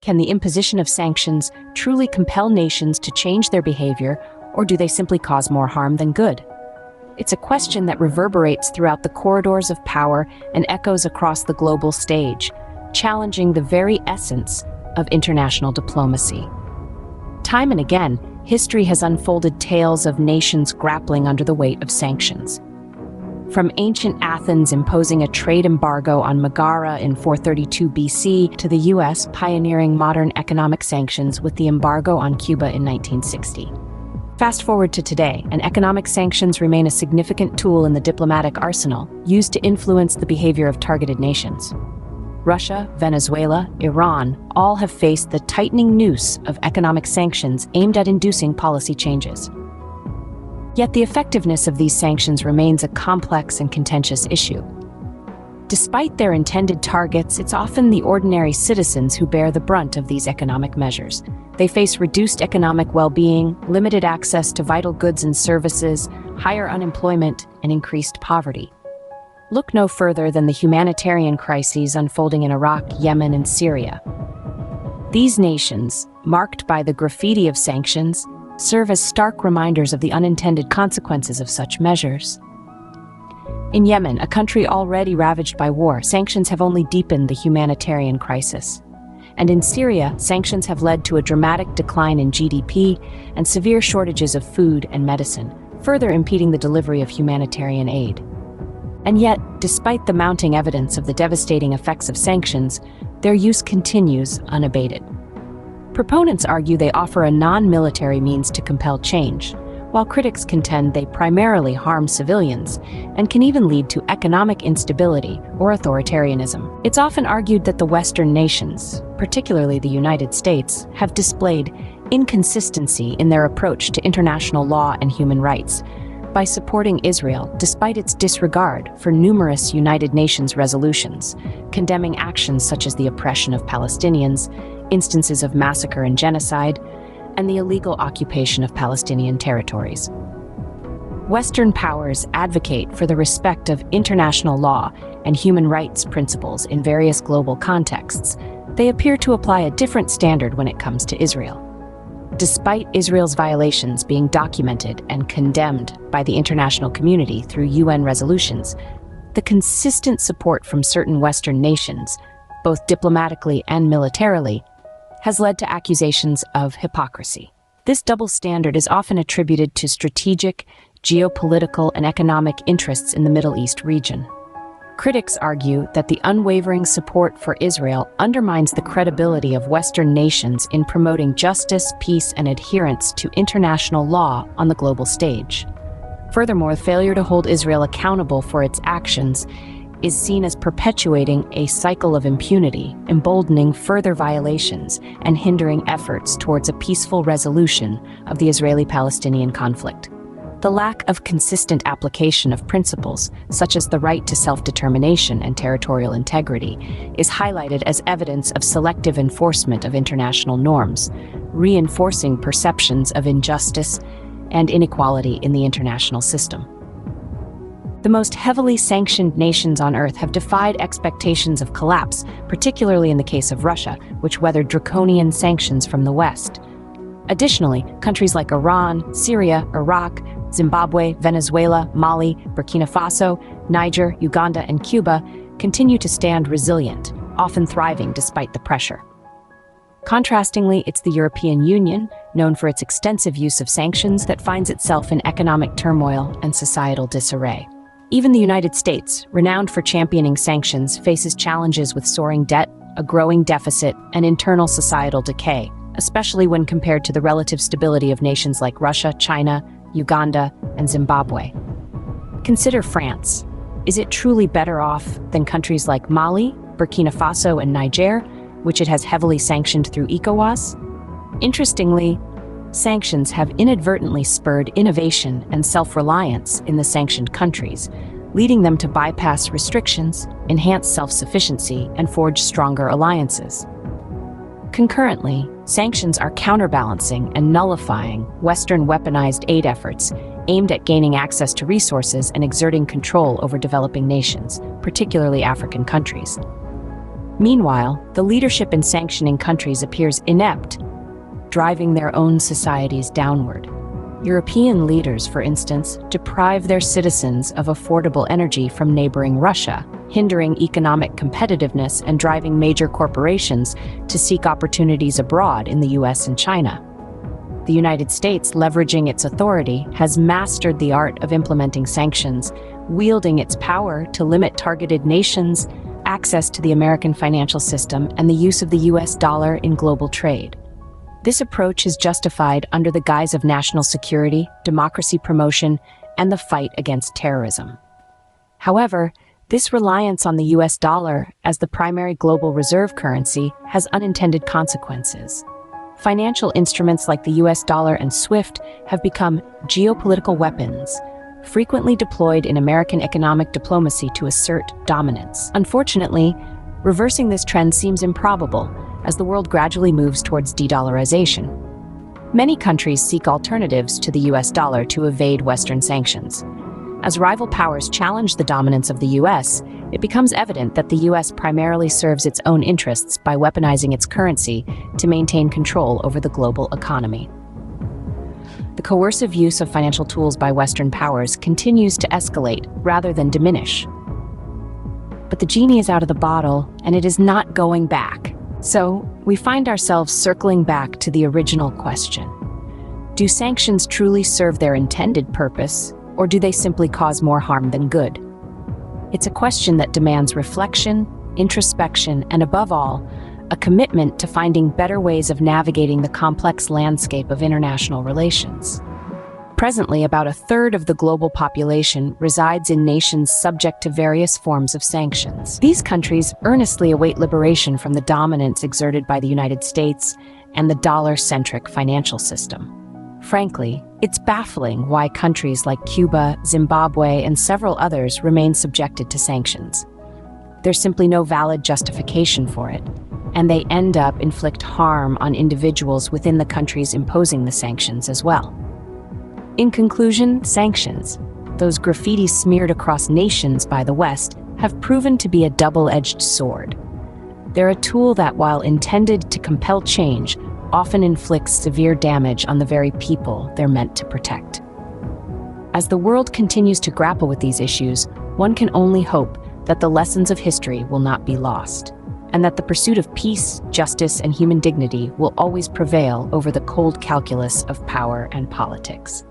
Can the imposition of sanctions truly compel nations to change their behavior, or do they simply cause more harm than good? It's a question that reverberates throughout the corridors of power and echoes across the global stage, challenging the very essence of international diplomacy. Time and again, history has unfolded tales of nations grappling under the weight of sanctions. From ancient Athens imposing a trade embargo on Megara in 432 BC to the US pioneering modern economic sanctions with the embargo on Cuba in 1960. Fast forward to today, and economic sanctions remain a significant tool in the diplomatic arsenal, used to influence the behavior of targeted nations. Russia, Venezuela, Iran all have faced the tightening noose of economic sanctions aimed at inducing policy changes. Yet the effectiveness of these sanctions remains a complex and contentious issue. Despite their intended targets, it's often the ordinary citizens who bear the brunt of these economic measures. They face reduced economic well-being, limited access to vital goods and services, higher unemployment, and increased poverty. Look no further than the humanitarian crises unfolding in Iraq, Yemen, and Syria. These nations, marked by the graffiti of sanctions, serve as stark reminders of the unintended consequences of such measures. In Yemen, a country already ravaged by war, sanctions have only deepened the humanitarian crisis. And in Syria, sanctions have led to a dramatic decline in GDP and severe shortages of food and medicine, further impeding the delivery of humanitarian aid. And yet, despite the mounting evidence of the devastating effects of sanctions, their use continues unabated. Proponents argue they offer a non-military means to compel change, while critics contend they primarily harm civilians and can even lead to economic instability or authoritarianism. It's often argued that the Western nations, particularly the United States, have displayed inconsistency in their approach to international law and human rights by supporting Israel despite its disregard for numerous United Nations resolutions, condemning actions such as the oppression of Palestinians, instances of massacre and genocide, and the illegal occupation of Palestinian territories. Western powers advocate for the respect of international law and human rights principles in various global contexts. They appear to apply a different standard when it comes to Israel. Despite Israel's violations being documented and condemned by the international community through UN resolutions, the consistent support from certain Western nations, both diplomatically and militarily, has led to accusations of hypocrisy. This double standard is often attributed to strategic, geopolitical, and economic interests in the Middle East region. Critics argue that the unwavering support for Israel undermines the credibility of Western nations in promoting justice, peace, and adherence to international law on the global stage. Furthermore, failure to hold Israel accountable for its actions is seen as perpetuating a cycle of impunity, emboldening further violations, and hindering efforts towards a peaceful resolution of the Israeli-Palestinian conflict. The lack of consistent application of principles, such as the right to self-determination and territorial integrity, is highlighted as evidence of selective enforcement of international norms, reinforcing perceptions of injustice and inequality in the international system. The most heavily sanctioned nations on Earth have defied expectations of collapse, particularly in the case of Russia, which weathered draconian sanctions from the West. Additionally, countries like Iran, Syria, Iraq, Zimbabwe, Venezuela, Mali, Burkina Faso, Niger, Uganda, and Cuba continue to stand resilient, often thriving despite the pressure. Contrastingly, it's the European Union, known for its extensive use of sanctions, that finds itself in economic turmoil and societal disarray. Even the United States, renowned for championing sanctions, faces challenges with soaring debt, a growing deficit, and internal societal decay, especially when compared to the relative stability of nations like Russia, China, Uganda, and Zimbabwe. Consider France. Is it truly better off than countries like Mali, Burkina Faso, and Niger, which it has heavily sanctioned through ECOWAS? Interestingly, sanctions have inadvertently spurred innovation and self-reliance in the sanctioned countries, leading them to bypass restrictions, enhance self-sufficiency, and forge stronger alliances. Concurrently, sanctions are counterbalancing and nullifying Western weaponized aid efforts aimed at gaining access to resources and exerting control over developing nations, particularly African countries. Meanwhile, the leadership in sanctioning countries appears inept, driving their own societies downward. European leaders, for instance, deprive their citizens of affordable energy from neighboring Russia, hindering economic competitiveness and driving major corporations to seek opportunities abroad in the US and China. The United States, leveraging its authority, has mastered the art of implementing sanctions, wielding its power to limit targeted nations, access to the American financial system, and the use of the US dollar in global trade. This approach is justified under the guise of national security, democracy promotion, and the fight against terrorism. However, this reliance on the US dollar as the primary global reserve currency has unintended consequences. Financial instruments like the US dollar and SWIFT have become geopolitical weapons, frequently deployed in American economic diplomacy to assert dominance. Unfortunately, reversing this trend seems improbable as the world gradually moves towards de-dollarization. Many countries seek alternatives to the US dollar to evade Western sanctions. As rival powers challenge the dominance of the US, it becomes evident that the US primarily serves its own interests by weaponizing its currency to maintain control over the global economy. The coercive use of financial tools by Western powers continues to escalate rather than diminish. But the genie is out of the bottle, and it is not going back. So, we find ourselves circling back to the original question. Do sanctions truly serve their intended purpose, or do they simply cause more harm than good? It's a question that demands reflection, introspection, and above all, a commitment to finding better ways of navigating the complex landscape of international relations. Presently, about a third of the global population resides in nations subject to various forms of sanctions. These countries earnestly await liberation from the dominance exerted by the United States and the dollar-centric financial system. Frankly, it's baffling why countries like Cuba, Zimbabwe, and several others remain subjected to sanctions. There's simply no valid justification for it, and they end up inflict harm on individuals within the countries imposing the sanctions as well. In conclusion, sanctions, those graffiti smeared across nations by the West, have proven to be a double-edged sword. They're a tool that, while intended to compel change, often inflicts severe damage on the very people they're meant to protect. As the world continues to grapple with these issues, one can only hope that the lessons of history will not be lost, and that the pursuit of peace, justice, and human dignity will always prevail over the cold calculus of power and politics.